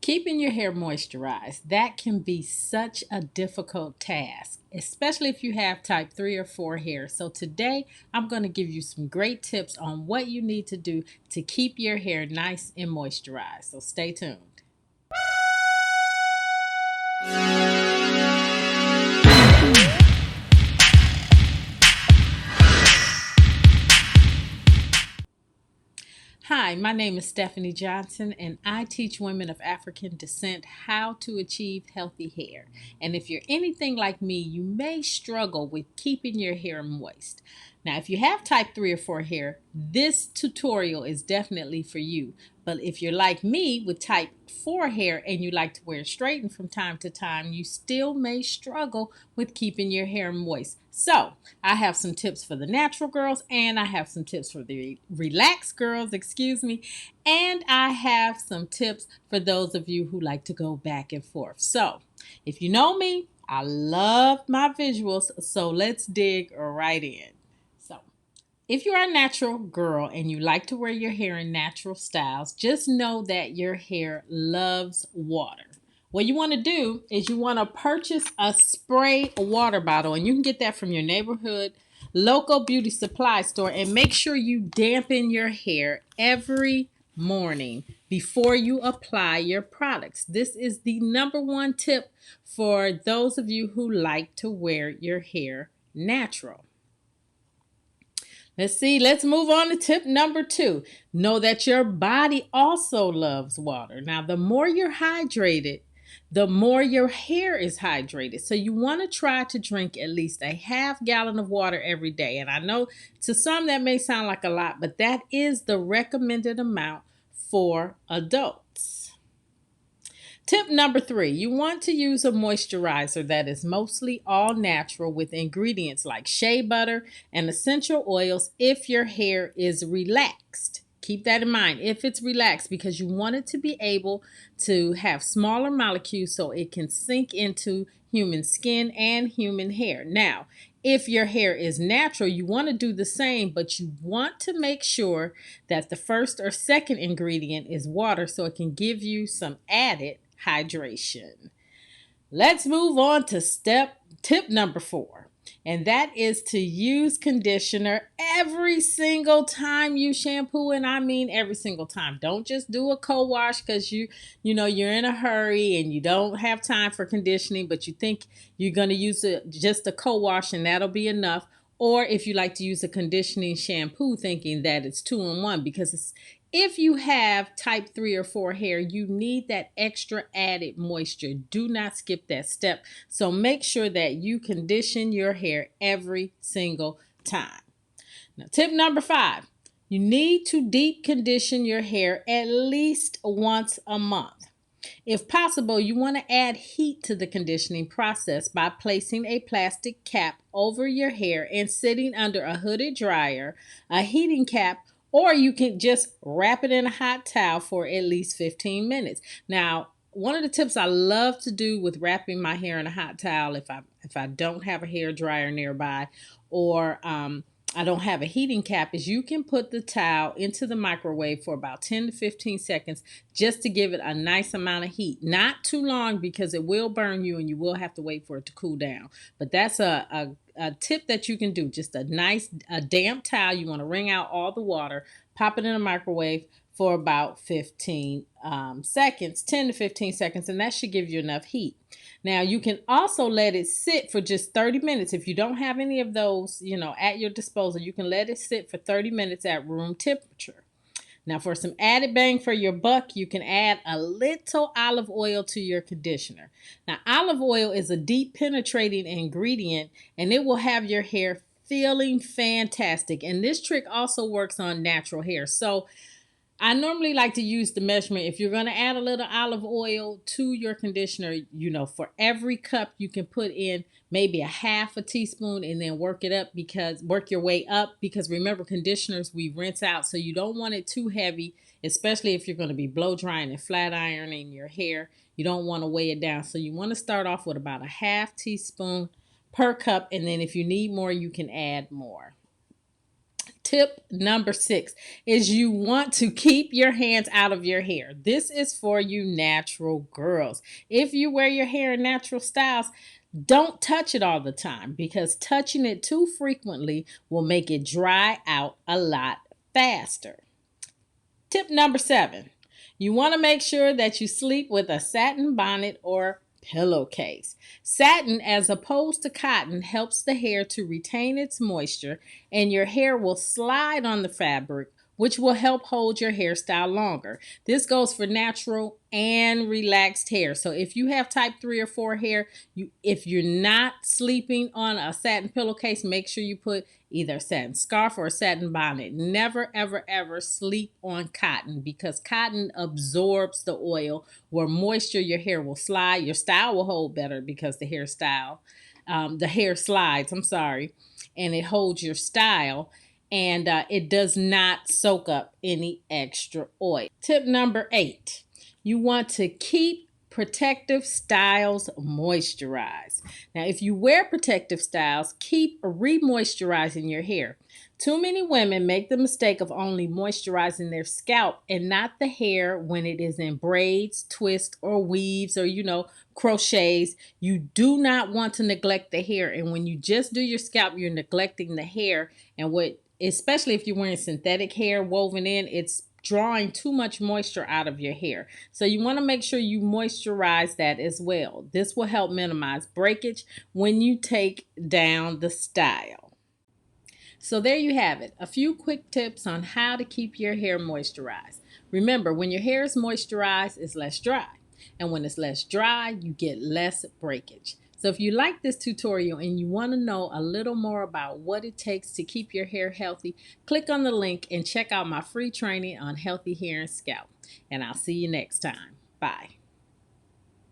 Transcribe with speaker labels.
Speaker 1: Keeping your hair moisturized, that can be such a difficult task, especially if you have type 3 or 4 hair. So today I'm going to give you some great tips on what you need to do to keep your hair nice and moisturized. So stay tuned. Hi, my name is Stephanie Johnson, and I teach women of African descent how to achieve healthy hair. And if you're anything like me, you may struggle with keeping your hair moist. Now, if you have type 3 or 4 hair, this tutorial is definitely for you. But if you're like me with type 4 hair and you like to wear it straightened from time to time, you still may struggle with keeping your hair moist. So, I have some tips for the natural girls and I have some tips for the relaxed girls, excuse me, and I have some tips for those of you who like to go back and forth. So, if you know me, I love my visuals, so let's dig right in. So, if you are a natural girl and you like to wear your hair in natural styles, just know that your hair loves water. What you want to do is you want to purchase a spray water bottle, and you can get that from your neighborhood local beauty supply store, and make sure you dampen your hair every morning before you apply your products. This is the number one tip for those of you who like to wear your hair natural. Let's move on to tip number 2. Know that your body also loves water. Now, the more you're hydrated, the more your hair is hydrated. So you want to try to drink at least a half gallon of water every day. And I know to some that may sound like a lot, but that is the recommended amount for adults. Tip number 3, you want to use a moisturizer that is mostly all natural with ingredients like shea butter and essential oils if your hair is relaxed. Keep that in mind if it's relaxed, because you want it to be able to have smaller molecules so it can sink into human skin and human hair. Now, if your hair is natural, you want to do the same, but you want to make sure that the first or second ingredient is water so it can give you some added hydration. Let's move on to tip number 4. And that is to use conditioner every single time you shampoo, and I mean every single time. Don't just do a co-wash because you're in a hurry and you don't have time for conditioning, but you think you're going to use just a co-wash and that'll be enough. Or if you like to use a conditioning shampoo thinking that it's 2 in 1, because if you have type 3 or 4 hair, you need that extra added moisture. Do not skip that step. So make sure that you condition your hair every single time. Now, tip number 5, you need to deep condition your hair at least once a month. If possible, you want to add heat to the conditioning process by placing a plastic cap over your hair and sitting under a hooded dryer, a heating cap, or you can just wrap it in a hot towel for at least 15 minutes. Now, one of the tips I love to do with wrapping my hair in a hot towel, if I don't have a hair dryer nearby, or I don't have a heating cap, is you can put the towel into the microwave for about 10 to 15 seconds just to give it a nice amount of heat. Not too long, because it will burn you and you will have to wait for it to cool down. But that's a tip that you can do. Just a damp towel. You want to wring out all the water, pop it in a microwave for about 15 seconds, 10 to 15 seconds, and that should give you enough heat. Now, you can also let it sit for just 30 minutes. If you don't have any of those, at your disposal, you can let it sit for 30 minutes at room temperature. Now, for some added bang for your buck, you can add a little olive oil to your conditioner. Now, olive oil is a deep penetrating ingredient, and it will have your hair feeling fantastic. And this trick also works on natural hair. So I normally like to use the measurement. If you're going to add a little olive oil to your conditioner, for every cup you can put in maybe a half a teaspoon, and then work your way up, because remember, conditioners we rinse out, so you don't want it too heavy, especially if you're going to be blow drying and flat ironing your hair. You don't want to weigh it down. So you want to start off with about a half teaspoon per cup, and then if you need more, you can add more. Tip number 6 is you want to keep your hands out of your hair. This is for you natural girls. If you wear your hair in natural styles, don't touch it all the time because touching it too frequently will make it dry out a lot faster. Tip number 7, you want to make sure that you sleep with a satin bonnet or pillowcase. Satin, as opposed to cotton, helps the hair to retain its moisture, and your hair will slide on the fabric, which will help hold your hairstyle longer. This goes for natural and relaxed hair. So if you have type 3 or 4 hair, if you're not sleeping on a satin pillowcase, make sure you put either a satin scarf or a satin bonnet. Never, ever, ever sleep on cotton because cotton absorbs the oil. Where moisture, your hair will slide. Your style will hold better because the hair slides, and it holds your style, and it does not soak up any extra oil. Tip number 8, you want to keep protective styles moisturized. Now, if you wear protective styles, keep re-moisturizing your hair. Too many women make the mistake of only moisturizing their scalp and not the hair when it is in braids, twists, or weaves, or crochets. You do not want to neglect the hair, and when you just do your scalp, you're neglecting the hair. And especially if you're wearing synthetic hair woven in, it's drawing too much moisture out of your hair. So you want to make sure you moisturize that as well. This will help minimize breakage when you take down the style. So there you have it, a few quick tips on how to keep your hair moisturized. Remember, when your hair is moisturized, it's less dry. And when it's less dry, you get less breakage. So if you like this tutorial and you want to know a little more about what it takes to keep your hair healthy, click on the link and check out my free training on healthy hair and scalp. And I'll see you next time. Bye.